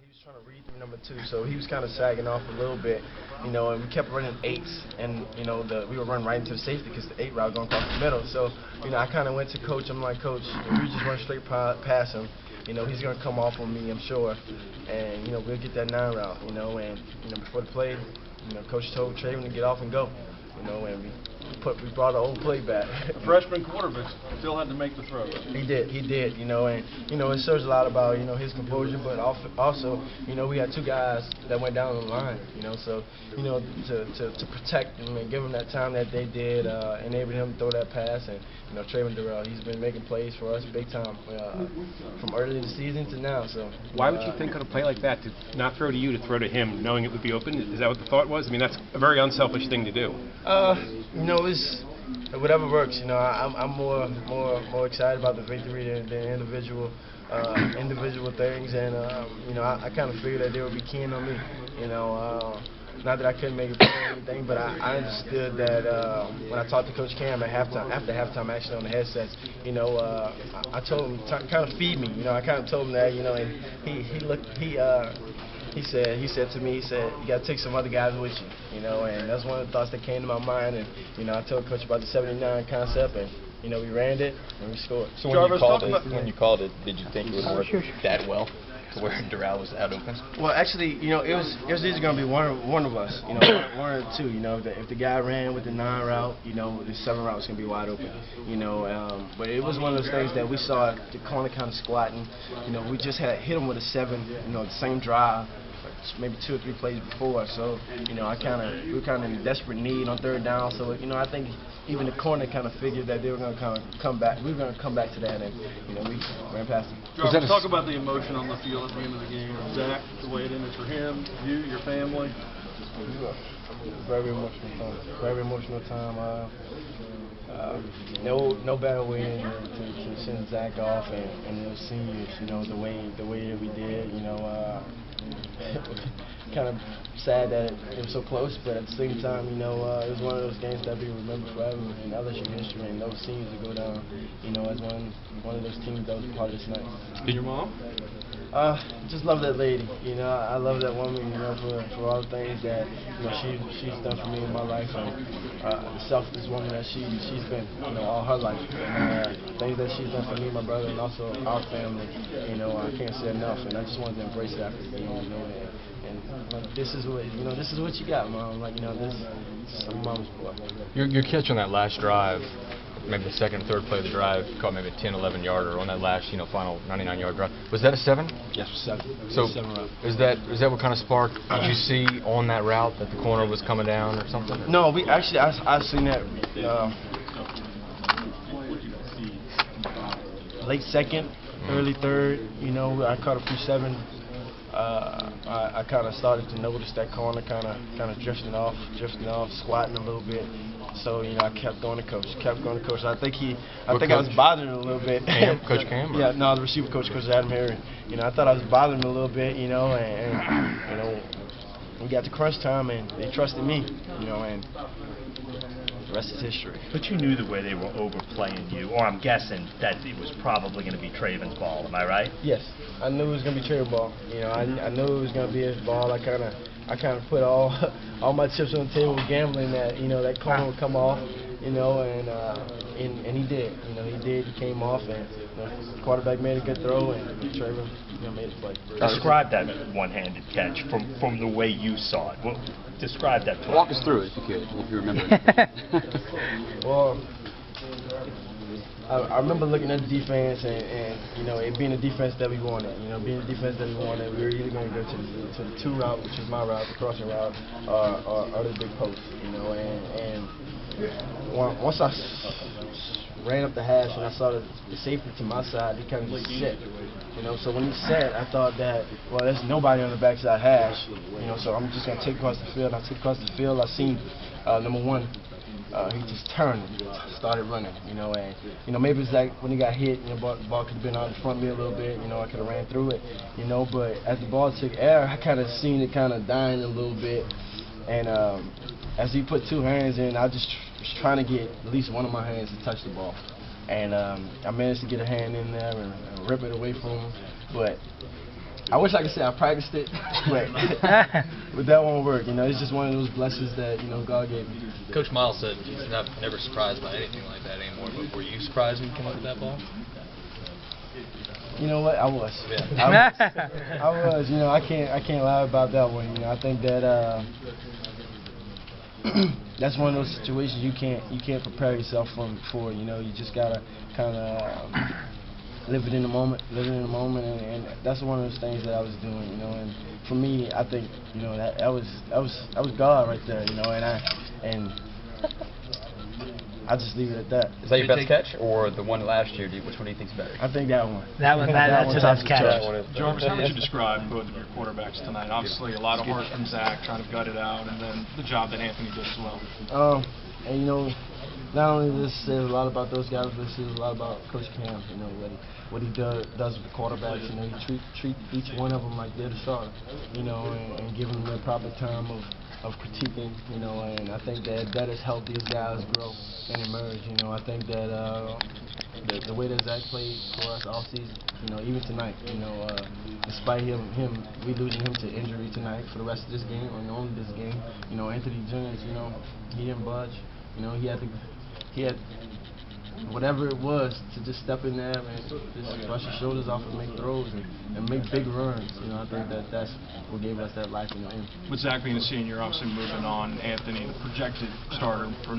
he was trying to read through number 2, so he was kind of sagging off a little bit, and we kept running 8s, and we were running right into the safety because the 8 route going across the middle. So I kind of went to coach. I'm like, Coach, if we just run straight past him, he's gonna come off on me, I'm sure, and we'll get that 9 route, and before the play, Coach told Traven to get off and go, and we brought the old play back. A freshman quarterback still had to make the throw. He did, and it shows a lot about his composure, but also we had 2 guys that went down the line, so to protect him and give him that time that they did, enable him to throw that pass, and Trayvon Dural, he's been making plays for us big time from early in the season to now. So why would you think on a play like that to not throw to you, to throw to him, knowing it would be open? Is that what the thought was? I mean, that's a very unselfish thing to do. It's whatever works. I'm more excited about the victory than individual things, and I kind of figured that they would be keen on me. Not that I couldn't make a play or anything, but I understood that when I talked to Coach Cam at halftime, after halftime, actually on the headsets, I told him to kind of feed me. I kind of told him that, and he said to me, you got to take some other guys with you, and that's one of the thoughts that came to my mind, and I told Coach about the 79 concept, and we ran it and we scored. So when you called it, did you think it would work that well? To where Dural was out open? Well, actually, it was either going to be one of us, one or two. If the guy ran with the 9 route, the 7 route was going to be wide open. But it was one of those things that we saw the corner kind of squatting. We just had hit him with a 7, the same drive, maybe 2 or 3 plays before. So, we were kind of in desperate need on 3rd down. So, I think even the corner kind of figured that they were going to kind of come back. We were going to come back to that, and we ran past them. Jarvis, talk about the emotion on the field at the end of the game. Zach, the way it ended for him, you, your family. Very emotional time. Very emotional time. No better way to send Zach off and the seniors. The way that we did. Kind of sad that it was so close, but at the same time, it was one of those games that we remember forever in LSU history, and those seniors to go down, as one of those teams that was part of this night. And your mom? Just love that lady. I love that woman. For all the things that she's done for me in my life, and the selfless woman that she's been, all her life. And, things that she's done for me, my brother, and also our family. I can't say enough, and I just wanted to embrace it after the game. And this is what you got, Mom. This is Mom's boy. Your catch on that last drive, maybe the 2nd or 3rd play of the drive, caught maybe a 10, 11 yarder on that last, final 99-yard drive. Was that a 7? Yes, 7. So 7 route. Is that what kind of spark did you see on that route, that the corner was coming down or something? No, I've seen that late 2nd, early 3rd. I caught a few 7. I kind of started to notice that corner kind of drifting off, squatting a little bit. So I kept going to coach. I think I was bothering him a little bit. Coach Cam? Yeah, no, the receiver coach, Coach Adam Harry. I thought I was bothering him a little bit, and we got to crunch time, and they trusted me, and the rest is history. But you knew the way they were overplaying you, or I'm guessing that it was probably going to be Trayvon's ball. Am I right? Yes, I knew it was going to be Trayvon's ball. I knew it was going to be his ball. I kind of put all my chips on the table, gambling that that corner would come off, and he did. He came off, and the quarterback made a good throw, and Trayvon made a play. Describe that one-handed catch from the way you saw it. Well, describe that to us. Walk us through it, if you could, if you remember. Well, I remember looking at the defense, and it being the defense that we wanted. We were either going to go to the 2 route, which is my route, the crossing route, or the big post. And once I ran up the hash and I saw the safety to my side, he kind of just sit. So when he sat, I thought that, well, there's nobody on the backside hash. So I'm just going to take across the field. I took across the field. I seen number 1. He just turned and started running, and maybe it's like when he got hit, the ball could have been out in front of me a little bit, I could have ran through it, but as the ball took air, I kind of seen it kind of dying a little bit, and as he put 2 hands in, I just was trying to get at least one of my hands to touch the ball, and I managed to get a hand in there and rip it away from him, but I wish I could say I practiced it, but that won't work. You know, it's just one of those blessings that God gave me. Coach Miles said he's never surprised by anything like that anymore. But were you surprised when you came up with that ball? You know what? I was. Yeah. I was. You know, I can't lie about that one. You know, I think that that's one of those situations you can't prepare yourself for. You know, you just gotta kind of live it in the moment, and that's one of those things that I was doing. You know, and for me, I think that was God right there. You know, and I just leave it at that. Is that your best catch, or the one last year? Which one do you think's better? I think that one. That's the best catch. Jarvis, how would you describe both of your quarterbacks tonight? Obviously, a lot of heart from Zach trying to gut it out, and then the job that Anthony did as well. And not only this says a lot about those guys, but it says a lot about Coach Cam. You know what he does with the quarterbacks. You know, he treat each one of them like they're the starter. You know, and give them the proper time of critiquing. You know, and I think that has helped these guys grow and emerge. You know, I think that the way that Zach played for us all season. You know, even tonight. You know, despite we losing him to injury tonight for the rest of this game, or only this game. You know, Anthony Jennings. You know, he didn't budge. You know, he had whatever it was to just step in there and just brush his shoulders off and make throws and make big runs. You know, I think that's what gave us that life in the end. With Zach being a senior, obviously moving on, Anthony, the projected starter for